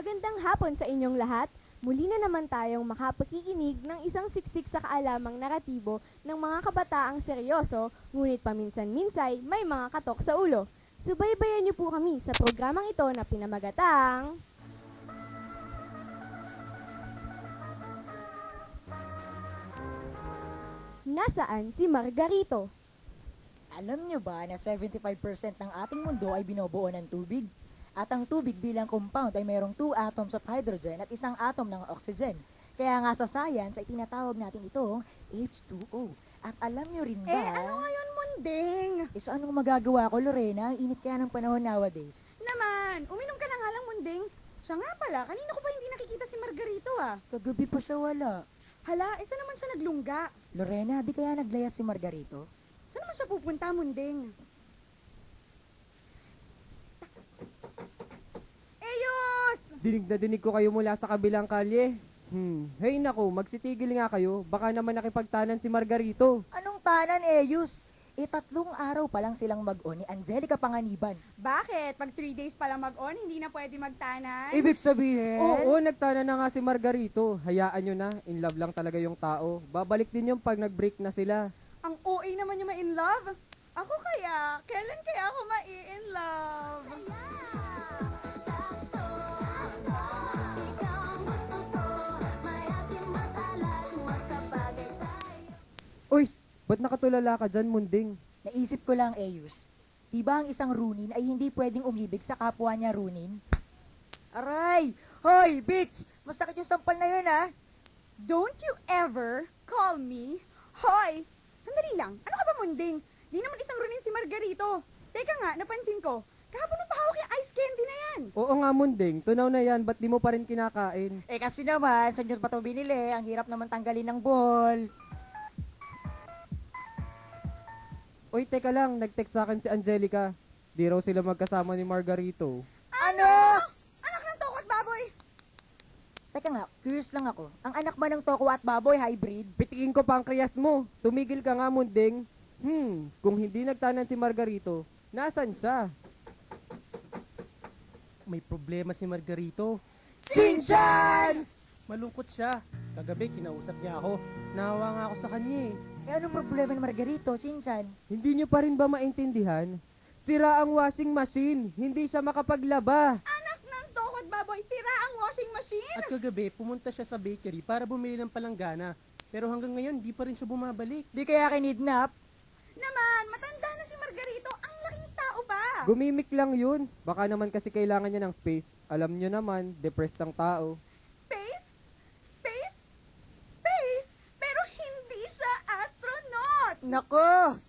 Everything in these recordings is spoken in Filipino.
Magandang hapon sa inyong lahat. Muli na naman tayong makapakikinig ng isang siksik sa kaalamang naratibo ng mga kabataang seryoso, ngunit paminsan-minsay may mga katok sa ulo. Subaybayan niyo po kami sa programang ito na pinamagatang Nasaan si Margarito? Alam niyo ba na 75% ng ating mundo ay binubuo ng tubig? At ang tubig bilang compound ay mayroong 2 atoms of hydrogen at 1 atom ng oxygen. Kaya nga sa science ay tinatawag natin itong H2O. At alam niyo rin ba... ano ngayon, Munding? So anong magagawa ko, Lorena? Ang init kaya ng panahon nowadays. Naman, uminom ka na nga lang, Munding. Siya nga pala, kanina ko pa hindi nakikita si Margarito ah. Kagabi pa siya wala. Hala, isa naman siya naglungga. Lorena, di kaya naglaya si Margarito? Saan naman siya pupunta, Munding? Dinig na dinig ko kayo mula sa kabilang kalye. Hey nako, magsitigil nga kayo. Baka naman nakipagtanan si Margarito. Anong tanan, Eyus? 3 araw pa lang silang mag-on ni Angelica Panganiban. Bakit? Pag 3 days pa lang mag-on, hindi na pwede magtanan? Ibig sabihin? Oo, nagtanan na nga si Margarito. Hayaan nyo na, in love lang talaga yung tao. Babalik din yung pag nag-break na sila. Ang OA naman yung ma-in love. Ako kaya, kailan kaya ako ma-in love? Uy, ba't nakatulala ka dyan, Munding? Naisip ko lang, Eyus. Diba ang isang runin ay hindi pwedeng umibig sa kapwa niya runin? Aray! Hoy, bitch! Masakit yung sampal na yun, ha? Don't you ever call me Hoy! Sandali lang. Ano ka ba, Munding? Di naman isang runin si Margarito. Teka nga, napansin ko. Kahapon mo pahawak yung ice candy na yan. Oo nga, Munding. Tunaw na yan, ba't di mo pa rin kinakain? Kasi naman, sa Diyos pa ito binili? Ang hirap naman tanggalin ng ball. Uy, teka lang, nag-text sa akin si Angelica. Di raw sila magkasama ni Margarito. Ano? Anak ng toko at baboy. Teka nga, curious lang ako. Ang anak ba ng toko at baboy hybrid? Pitikin ko pancreas mo. Tumigil ka nga, Munding. Kung hindi nagtanan si Margarito, nasan siya? May problema si Margarito. Shinchan! Malungkot siya. Kagabi, kinausap niya ako. Nahawa nga ako sa kanya eh. Anong problema ni Margarito, Shinchan? Hindi nyo pa rin ba maintindihan? Sira ang washing machine. Hindi siya makapaglaba. Anak ng toko at baboy, sira ang washing machine. At kagabi, pumunta siya sa bakery para bumili ng palanggana. Pero hanggang ngayon, di pa rin siya bumabalik. Di kaya kinidnap? Naman, matanda na si Margarito. Ang laking tao pa. Gumimik lang yun. Baka naman kasi kailangan niya ng space. Alam nyo naman, depressed ang tao. Space? Space? Space? Pero hindi siya astronaut. Nako!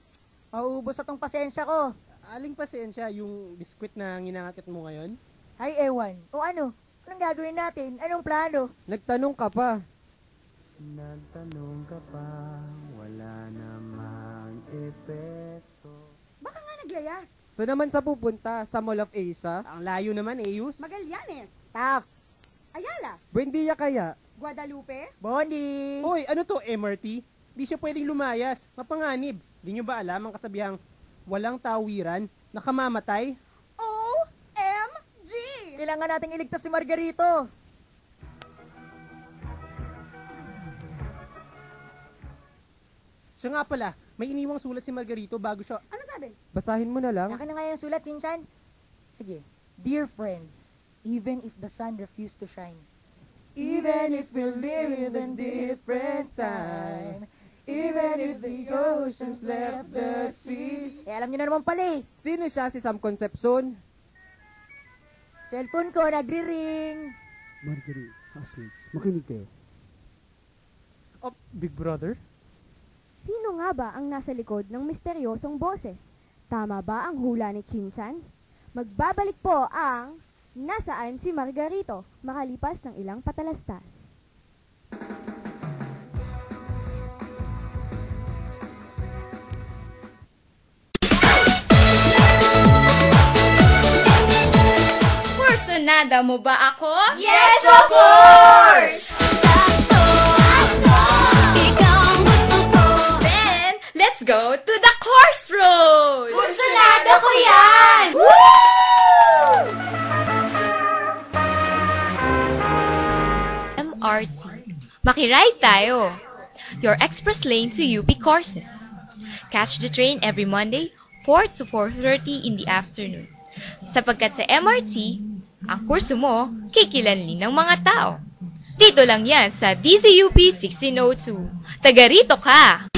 Mauubos na tong pasensya ko. Aling pasensya yung biskwit na nginangatit mo ngayon? Ay, ewan. O ano? Anong gagawin natin? Anong plano? Nagtanong ka pa. Nagtanong ka pa, wala namang epekto. Baka nga naglaya. So naman sa pupunta, sa Mall of Asia? Ang layo naman, Eyus. Magallanes. Taf! Ayala. Buendia kaya? Guadalupe. Bondi! Hoy, ano to, MRT? Di siya pwedeng lumayas. Mapanganib. Di nyo ba alam ang kasabihang walang tawiran, nakamamatay? OMG! Kailangan nating iligtas si Margarito. Siya nga pala, may iniwang sulat si Margarito bago siya... Ano sabi? Basahin mo na lang. Akin na nga yung sulat, Shinchan. Sige. Dear friends, even if the sun refused to shine, even if we live in different time, even if the oceans left the sea. Alam niyo na naman pala eh. Sino siya, si Sam Concepcion? Cellphone ko, nagri-ring. Marjorie, housemates, makinig kayo. Oh, Big Brother? Sino nga ba ang nasa likod ng misteryosong boses? Tama ba ang hula ni Shinchan? Magbabalik po ang Nasaan si Margarito makalipas ng ilang patalastas. Kursunada mo ba ako? Yes, of course! Then, let's go to the course road! Kursunada ko yan! Woo! MRT. Makiride tayo! Your express lane to UP courses. Catch the train every Monday, 4 to 4:30 in the afternoon. Sapagkat sa MRT, ang kurso mo kikilanlin ng mga tao. Dito lang yan sa DZUP 1602. Taga rito ka!